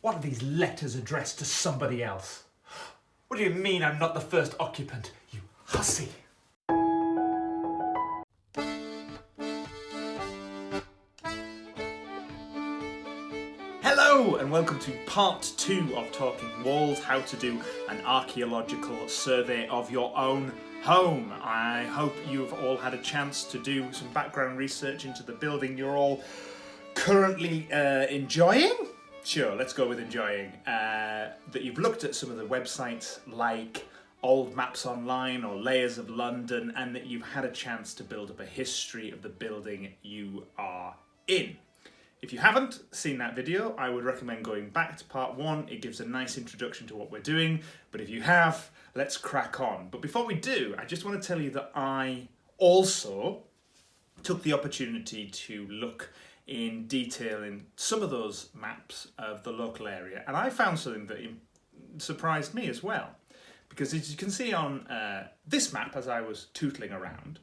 What are these letters addressed to somebody else? What do you mean I'm not the first occupant, you hussy? Hello and welcome to part 2 of Talking Walls, how to do an archaeological survey of your own home. I hope you've all had a chance to do some background research into the building you're all currently enjoying. Sure, let's go with enjoying. That you've looked at some of the websites like Old Maps Online or Layers of London, and that you've had a chance to build up a history of the building you are in. If you haven't seen that video, I would recommend going back to part 1. It gives a nice introduction to what we're doing, but if you have, let's crack on. But before we do, I just want to tell you that I also took the opportunity to look in detail in some of those maps of the local area, and I found something that surprised me as well, because as you can see on this map, as I was tootling around,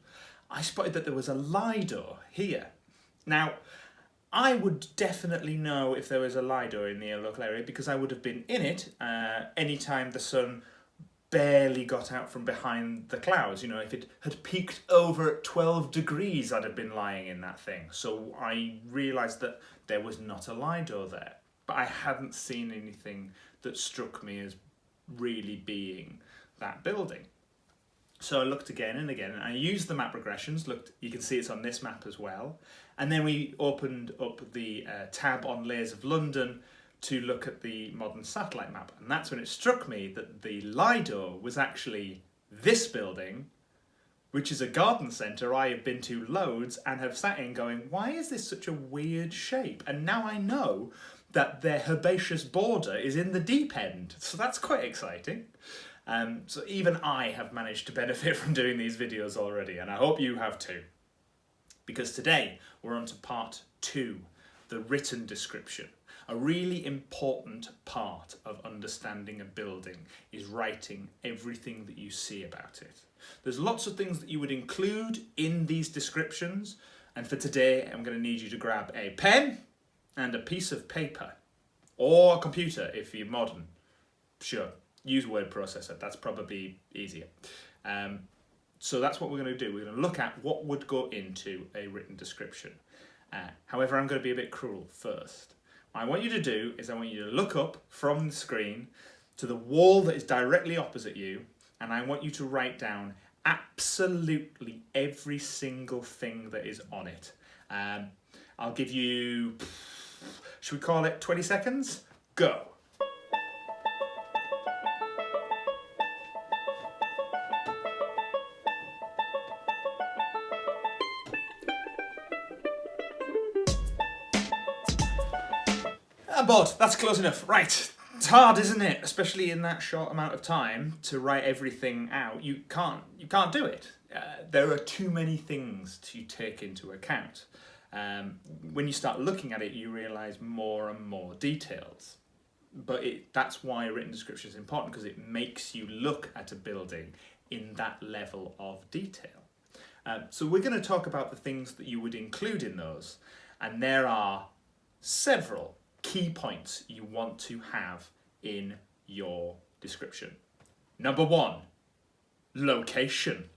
I spotted that there was a Lido here. Now, I would definitely know if there was a Lido in the local area because I would have been in it anytime the sun barely got out from behind the clouds. You know, if it had peaked over 12 degrees, I'd have been lying in that thing. So I realised that there was not a Lido there. But I hadn't seen anything that struck me as really being that building. So I looked again and again, and I used the map regressions. Looked, you can see it's on this map as well. And then we opened up the tab on Layers of London to look at the modern satellite map. And that's when it struck me that the Lido was actually this building, which is a garden centre I have been to loads and have sat in going, why is this such a weird shape? And now I know that their herbaceous border is in the deep end. So that's quite exciting. So even I have managed to benefit from doing these videos already, and I hope you have too. Because today we're on to part 2, the written description. A really important part of understanding a building is writing everything that you see about it. There's lots of things that you would include in these descriptions, and for today I'm going to need you to grab a pen and a piece of paper, or a computer if you're modern. Sure, use word processor, that's probably easier. So that's what we're going to do. We're going to look at what would go into a written description. However, I'm going to be a bit cruel first. What I want you to do is I want you to look up from the screen to the wall that is directly opposite you, and I want you to write down absolutely every single thing that is on it. I'll give you, should we call it 20 seconds? Go. But that's close enough. Right, it's hard, isn't it? Especially in that short amount of time to write everything out. You can't do it. There are too many things to take into account. When you start looking at it, you realise more and more details. But that's why a written description is important, because it makes you look at a building in that level of detail. So we're going to talk about the things that you would include in those, and there are several key points you want to have in your description. Number 1, location.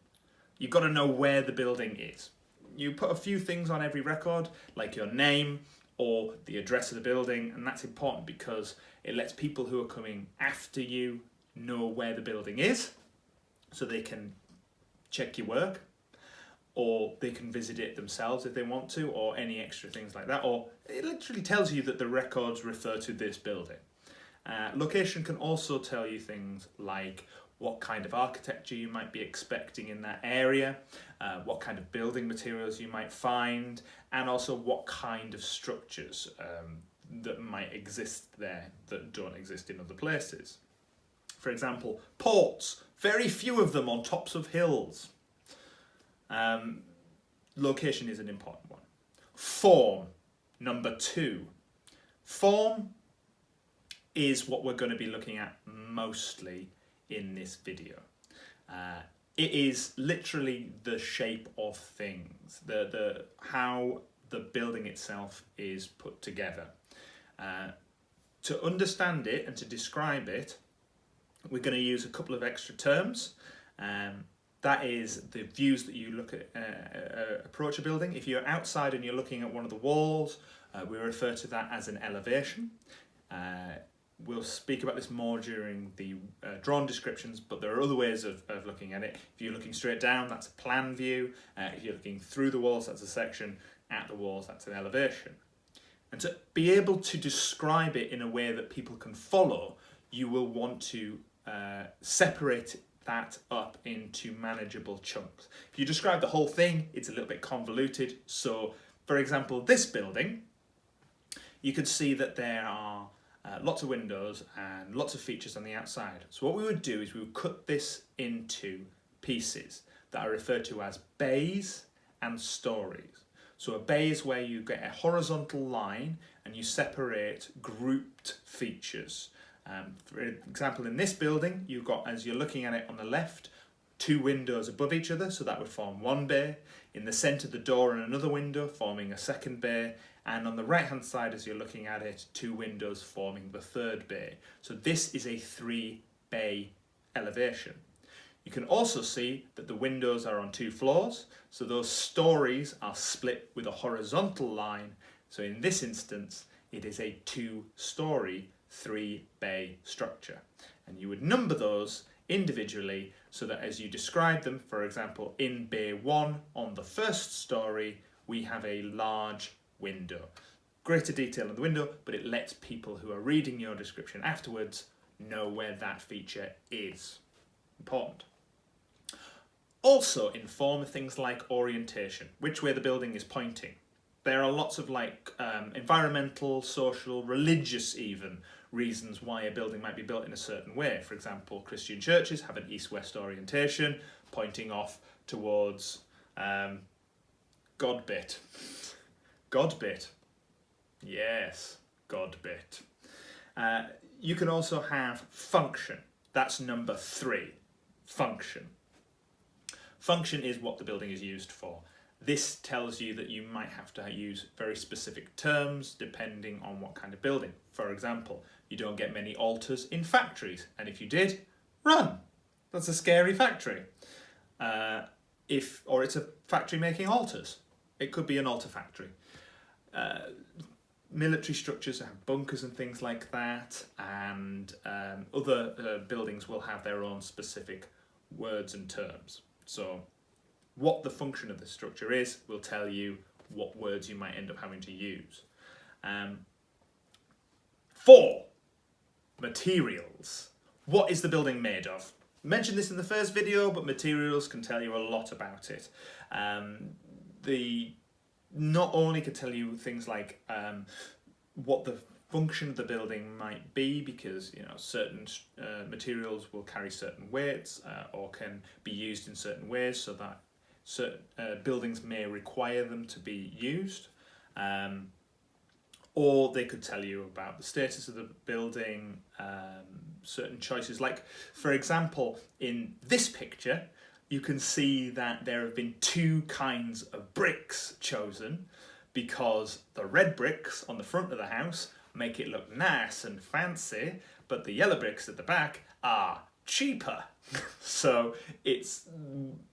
You've got to know where the building is. You put a few things on every record, like your name or the address of the building, and that's important because it lets people who are coming after you know where the building is, so they can check your work, or they can visit it themselves if they want to, or any extra things like that, or it literally tells you that the records refer to this building. Location can also tell you things like what kind of architecture you might be expecting in that area, what kind of building materials you might find, and also what kind of structures that might exist there that don't exist in other places. For example, ports, very few of them on tops of hills. Location is an important one. Form, number 2. Form is what we're going to be looking at mostly in this video. It is literally the shape of things, how the building itself is put together. To understand it and to describe it, we're going to use a couple of extra terms. That is the views that you look at approach a building. If you're outside and you're looking at one of the walls, we refer to that as an elevation. We'll speak about this more during the drawn descriptions, but there are other ways of looking at it. If you're looking straight down, that's a plan view. If you're looking through the walls, that's a section. At the walls, that's an elevation. And to be able to describe it in a way that people can follow, you will want to separate that up into manageable chunks. If you describe the whole thing, it's a little bit convoluted. So, for example, this building, you could see that there are lots of windows and lots of features on the outside. So what we would do is we would cut this into pieces that are referred to as bays and stories. So a bay is where you get a horizontal line and you separate grouped features. For example, in this building, you've got, as you're looking at it on the left, 2 windows above each other, so that would form one bay. In the centre, the door and another window forming a second bay. And on the right-hand side, as you're looking at it, 2 windows forming the third bay. So this is a 3-bay elevation. You can also see that the windows are on 2 floors, so those stories are split with a horizontal line. So in this instance, it is a 2-story, 3-bay structure. And you would number those individually so that as you describe them, for example, in Bay 1 on the first story, we have a large window. Greater detail on the window, but it lets people who are reading your description afterwards know where that feature is. Important. Also inform things like orientation, which way the building is pointing. There are lots of environmental, social, religious even reasons why a building might be built in a certain way. For example, Christian churches have an east-west orientation, pointing off towards God-bit. God-bit. Yes, God-bit. You can also have function. That's number 3. Function. Function is what the building is used for. This tells you that you might have to use very specific terms depending on what kind of building. For example, you don't get many altars in factories, and if you did, run. That's a scary factory. Or it's a factory making altars. It could be an altar factory. Military structures have bunkers and things like that, and other buildings will have their own specific words and terms. So what the function of the structure is will tell you what words you might end up having to use. 4, materials. What is the building made of? I mentioned this in the first video, but materials can tell you a lot about it. Not only can tell you things like what the function of the building might be, because certain materials will carry certain weights or can be used in certain ways, so that certain buildings may require them to be used, or they could tell you about the status of the building, certain choices. Like, for example, in this picture, you can see that there have been 2 kinds of bricks chosen, because the red bricks on the front of the house make it look nice and fancy, but the yellow bricks at the back are cheaper. So it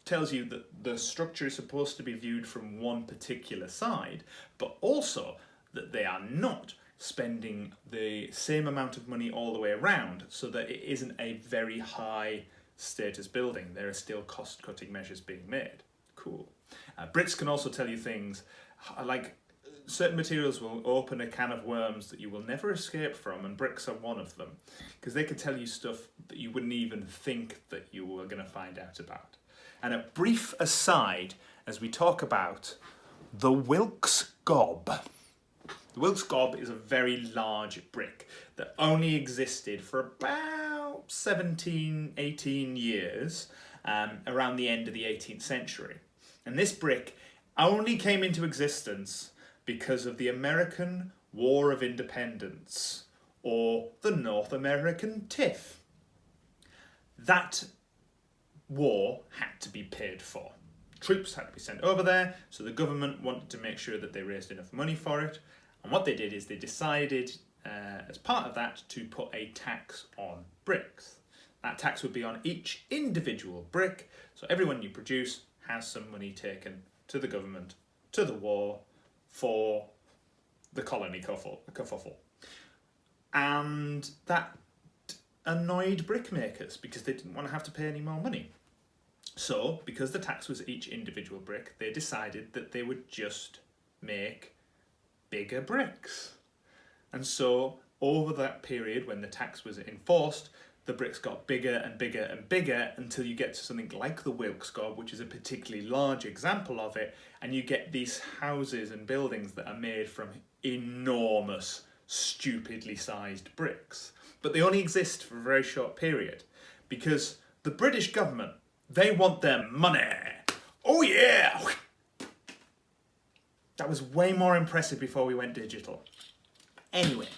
tells you that the structure is supposed to be viewed from one particular side, but also that they are not spending the same amount of money all the way around, so that it isn't a very high status building. There are still cost-cutting measures being made. Cool. Bricks can also tell you things like certain materials will open a can of worms that you will never escape from, and bricks are one of them, because they can tell you stuff that you wouldn't even think that you were going to find out about. And a brief aside as we talk about the Wilkes Gob. The Wilkes Gob is a very large brick that only existed for about 17, 18 years, around the end of the 18th century. And this brick only came into existence because of the American War of Independence, or the North American Tiff. That war had to be paid for. Troops had to be sent over there, so the government wanted to make sure that they raised enough money for it. And what they did is they decided as part of that, to put a tax on bricks. That tax would be on each individual brick, so everyone you produce has some money taken to the government, to the war, for the colony kerfuffle. And that annoyed brickmakers because they didn't want to have to pay any more money. So, because the tax was each individual brick, they decided that they would just make bigger bricks. And so, over that period when the tax was enforced, the bricks got bigger and bigger and bigger until you get to something like the Wilkesgob, which is a particularly large example of it, and you get these houses and buildings that are made from enormous, stupidly sized bricks. But they only exist for a very short period because the British government, they want their money. Oh yeah! That was way more impressive before we went digital. Anyway,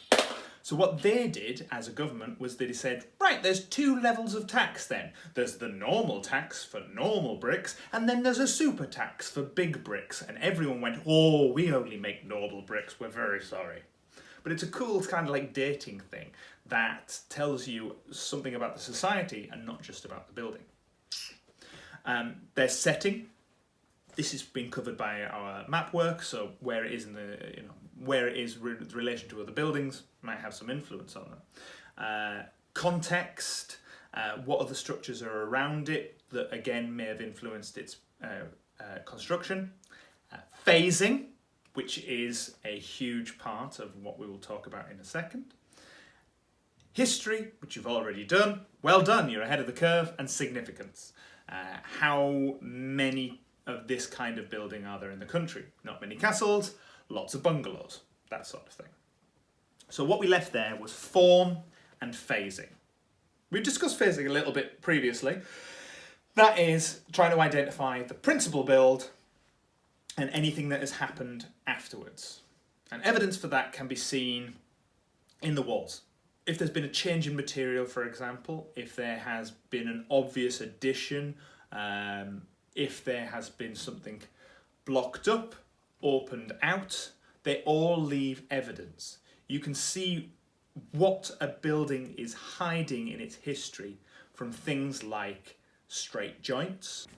so what they did as a government was they said, right, there's two levels of tax then. There's the normal tax for normal bricks, and then there's a super tax for big bricks. And everyone went, oh, we only make normal bricks, we're very sorry. But it's a cool kind of like dating thing that tells you something about the society and not just about the building. Their setting. This has been covered by our map work, so where it is in the, where it is in relation to other buildings might have some influence on them. Context, what other structures are around it that again may have influenced its construction. Phasing, which is a huge part of what we will talk about in a second. History, which you've already done. Well done, you're ahead of the curve. And significance. How many of this kind of building are there in the country? Not many castles, lots of bungalows, that sort of thing. So what we left there was form and phasing. We've discussed phasing a little bit previously. That is trying to identify the principal build and anything that has happened afterwards. And evidence for that can be seen in the walls. If there's been a change in material, for example, if there has been an obvious addition, if there has been something blocked up, opened out, they all leave evidence. You can see what a building is hiding in its history from things like straight joints.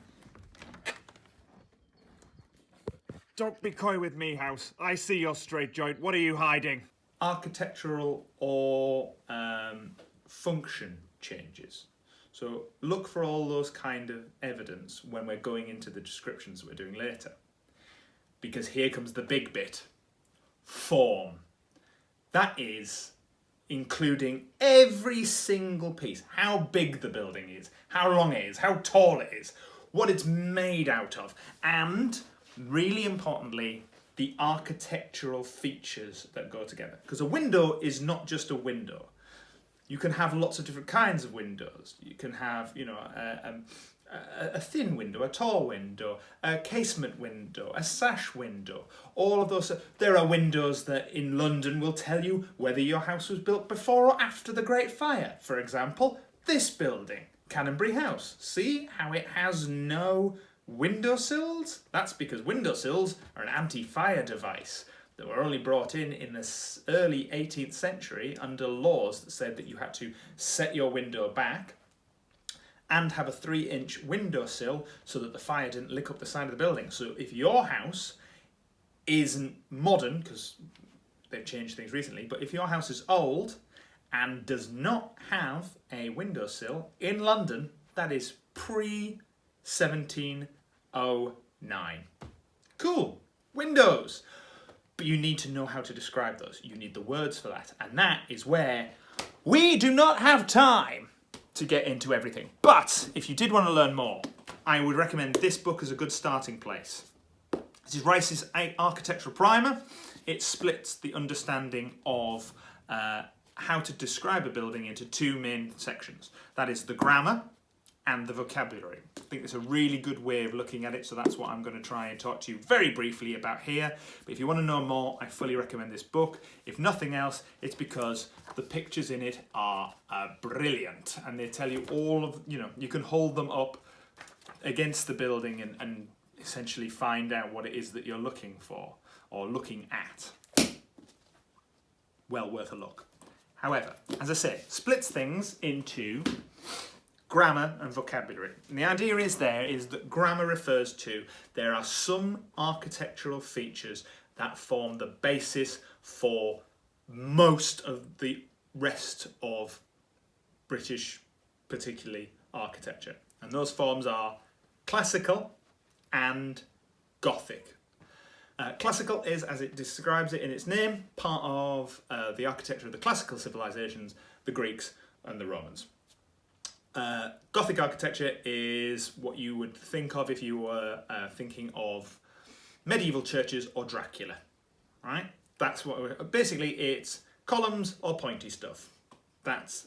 Don't be coy with me, house. I see your straight joint. What are you hiding? Architectural or function changes. So look for all those kind of evidence when we're going into the descriptions we're doing later. Because here comes the big bit. Form. That is including every single piece. How big the building is, how long it is, how tall it is, what it's made out of, and really importantly, the architectural features that go together. Because a window is not just a window. You can have lots of different kinds of windows. You can have, a thin window, a tall window, a casement window, a sash window. All of those. There are windows that in London will tell you whether your house was built before or after the Great Fire. For example, this building, Canonbury House. See how it has no windowsills? That's because windowsills are an anti-fire device that were only brought in the early 18th century under laws that said that you had to set your window back and have a 3-inch windowsill so that the fire didn't lick up the side of the building. So if your house isn't modern, because they've changed things recently, but if your house is old and does not have a windowsill in London, that is pre-1709. Cool. Windows. But you need to know how to describe those. You need the words for that. And that is where we do not have time to get into everything. But if you did want to learn more, I would recommend this book as a good starting place. This is Rice's Architectural Primer. It splits the understanding of how to describe a building into two main sections. That is the grammar and the vocabulary. I think it's a really good way of looking at it, so that's what I'm going to try and talk to you very briefly about here. But if you want to know more, I fully recommend this book. If nothing else, it's because the pictures in it are brilliant, and they tell you all of, you can hold them up against the building and essentially find out what it is that you're looking for or looking at. well worth a look. However, as I say, splits things into grammar and vocabulary. And the idea is that grammar refers to there are some architectural features that form the basis for most of the rest of British, particularly architecture. And those forms are classical and Gothic. Classical is, as it describes it in its name, part of the architecture of the classical civilizations, the Greeks and the Romans. Gothic architecture is what you would think of if you were thinking of medieval churches or Dracula, right? That's what basically it's columns or pointy stuff. That's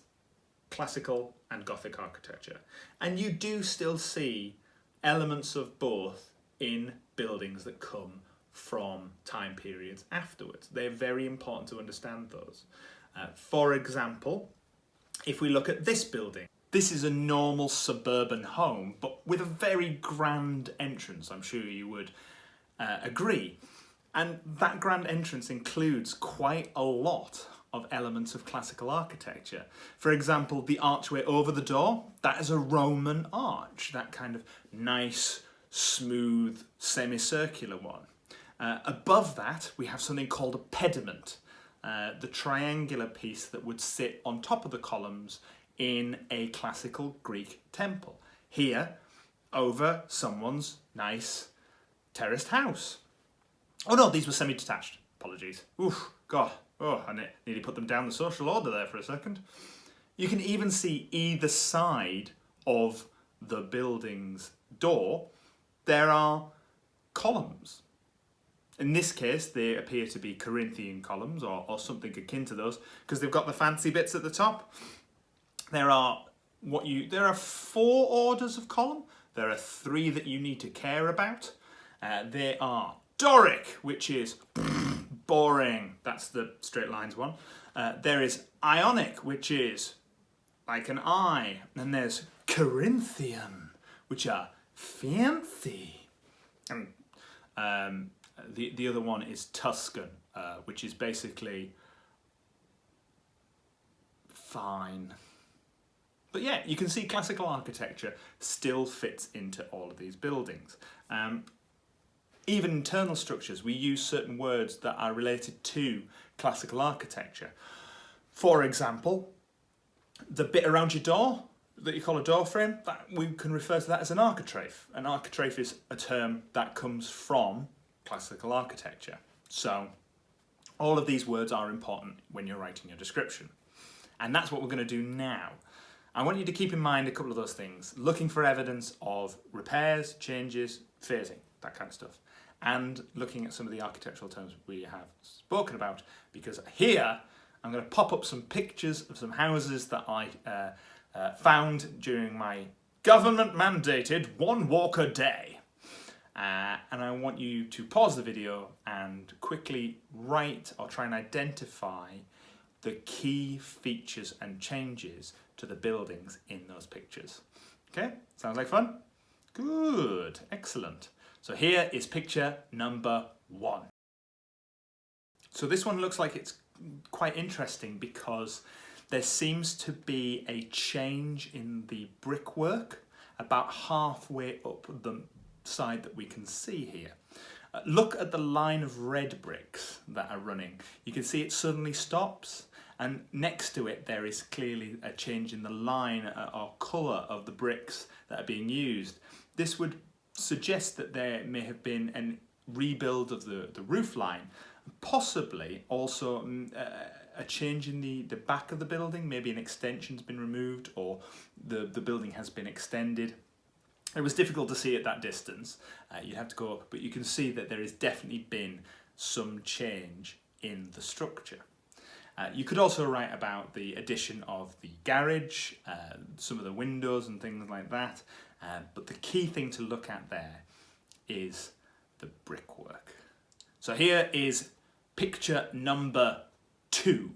classical and Gothic architecture. And you do still see elements of both in buildings that come from time periods afterwards. They're very important to understand those. For example, if we look at this building, this is a normal suburban home, but with a very grand entrance, I'm sure you would agree. And that grand entrance includes quite a lot of elements of classical architecture. For example, the archway over the door, that is a Roman arch, that kind of nice, smooth, semicircular one. Above that, we have something called a pediment, the triangular piece that would sit on top of the columns in a classical Greek temple. Here, over someone's nice terraced house. Oh no, these were semi-detached. Apologies. Oof, God. Oh, I nearly put them down the social order there for a second. You can even see either side of the building's door, there are columns. In this case, they appear to be Corinthian columns or something akin to those, because they've got the fancy bits at the top. There are 4 orders of column. There are 3 that you need to care about. They are Doric, which is boring. That's the straight lines one. There is Ionic, which is like an eye. And there's Corinthian, which are fancy. And the other one is Tuscan, which is basically fine. But yeah, you can see classical architecture still fits into all of these buildings. Even internal structures, we use certain words that are related to classical architecture. For example, the bit around your door that you call a door frame, that we can refer to that as an architrave. An architrave is a term that comes from classical architecture. So all of these words are important when you're writing your description. And that's what we're going to do now. I want you to keep in mind a couple of those things. Looking for evidence of repairs, changes, phasing, that kind of stuff. And looking at some of the architectural terms we have spoken about, because here I'm going to pop up some pictures of some houses that I found during my government-mandated 1 walk a day. And I want you to pause the video and quickly write or try and identify the key features and changes to the buildings in those pictures. Okay, sounds like fun? Good, excellent. So here is picture number 1. So this one looks like it's quite interesting because there seems to be a change in the brickwork about halfway up the side that we can see here. Look at the line of red bricks that are running. You can see it suddenly stops, and next to it there is clearly a change in the line or colour of the bricks that are being used. This would suggest that there may have been a rebuild of the roof line, possibly also a change in the back of the building. Maybe an extension's been removed or the building has been extended. It was difficult to see at that distance. You'd have to go up, but you can see that there has definitely been some change in the structure. You could also write about the addition of the garage, some of the windows and things like that. But the key thing to look at there is the brickwork. So here is picture number 2.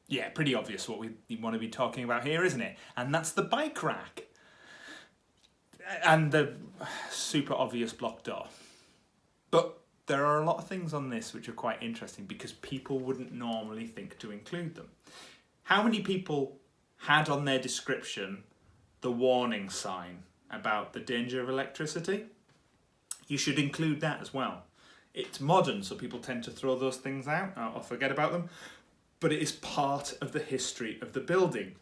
Yeah, pretty obvious what we want to be talking about here, isn't it? And that's the bike rack. And the super obvious block door. But there are a lot of things on this which are quite interesting because people wouldn't normally think to include them. How many people had on their description the warning sign about the danger of electricity? You should include that as well. It's modern, so people tend to throw those things out or forget about them, but it is part of the history of the building,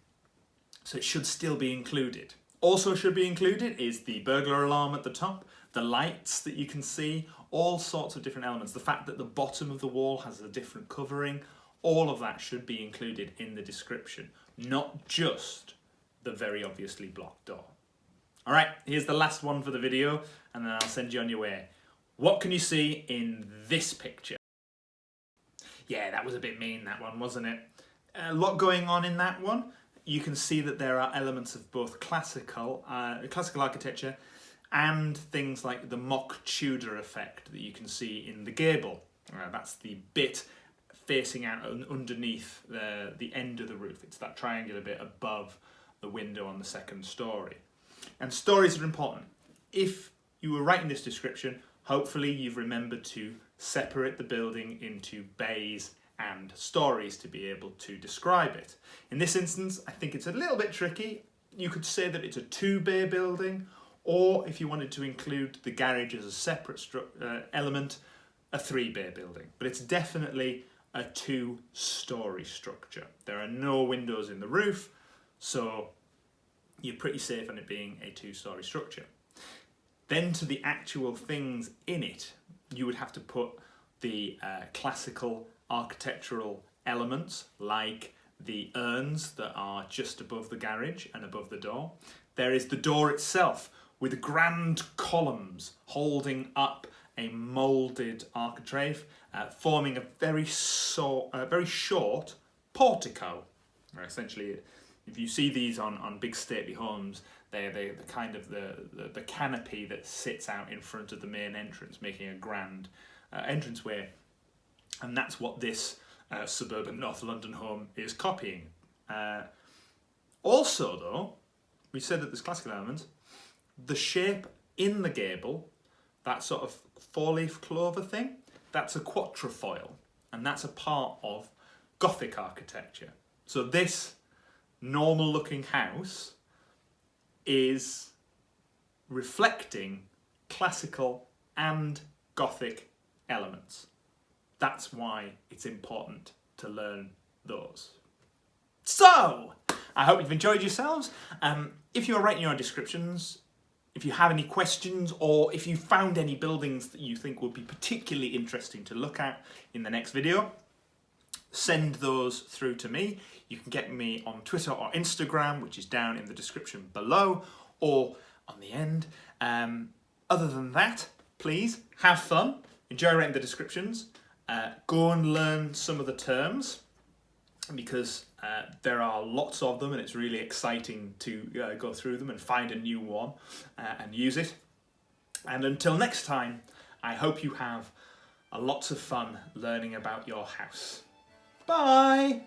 so it should still be included. Also should be included is the burglar alarm at the top, the lights that you can see, all sorts of different elements. The fact that the bottom of the wall has a different covering, all of that should be included in the description, not just the very obviously blocked door. All right, here's the last one for the video, and then I'll send you on your way. What can you see in this picture? Yeah, that was a bit mean, that one, wasn't it? A lot going on in that one. You can see that there are elements of both classical architecture and things like the mock Tudor effect that you can see in the gable. That's the bit facing out underneath the end of the roof. It's that triangular bit above the window on the second story. And stories are important. If you were writing this description, hopefully you've remembered to separate the building into bays and stories to be able to describe it. In this instance, I think it's a little bit tricky. You could say that it's a 2-bay building, or if you wanted to include the garage as a separate element, a 3-bay building. But it's definitely a 2-story structure. There are no windows in the roof, so you're pretty safe on it being a 2-story structure. Then to the actual things in it, you would have to put the classical architectural elements like the urns that are just above the garage and above the door. There is the door itself with grand columns holding up a moulded architrave, forming a very short portico. Essentially, if you see these on big stately homes, they're the kind of the canopy that sits out in front of the main entrance, making a grand entranceway. And that's what this suburban North London home is copying. Also, though, we said that there's classical elements. The shape in the gable, that sort of 4-leaf clover thing, that's a quatrefoil, and that's a part of Gothic architecture. So this normal-looking house is reflecting classical and Gothic elements. That's why it's important to learn those. So, I hope you've enjoyed yourselves. If you're writing your descriptions, if you have any questions, or if you found any buildings that you think would be particularly interesting to look at in the next video, send those through to me. You can get me on Twitter or Instagram, which is down in the description below, or on the end. Other than that, please have fun, enjoy writing the descriptions, go and learn some of the terms, because there are lots of them and it's really exciting to go through them and find a new one and use it. And until next time, I hope you have lots of fun learning about your house. Bye!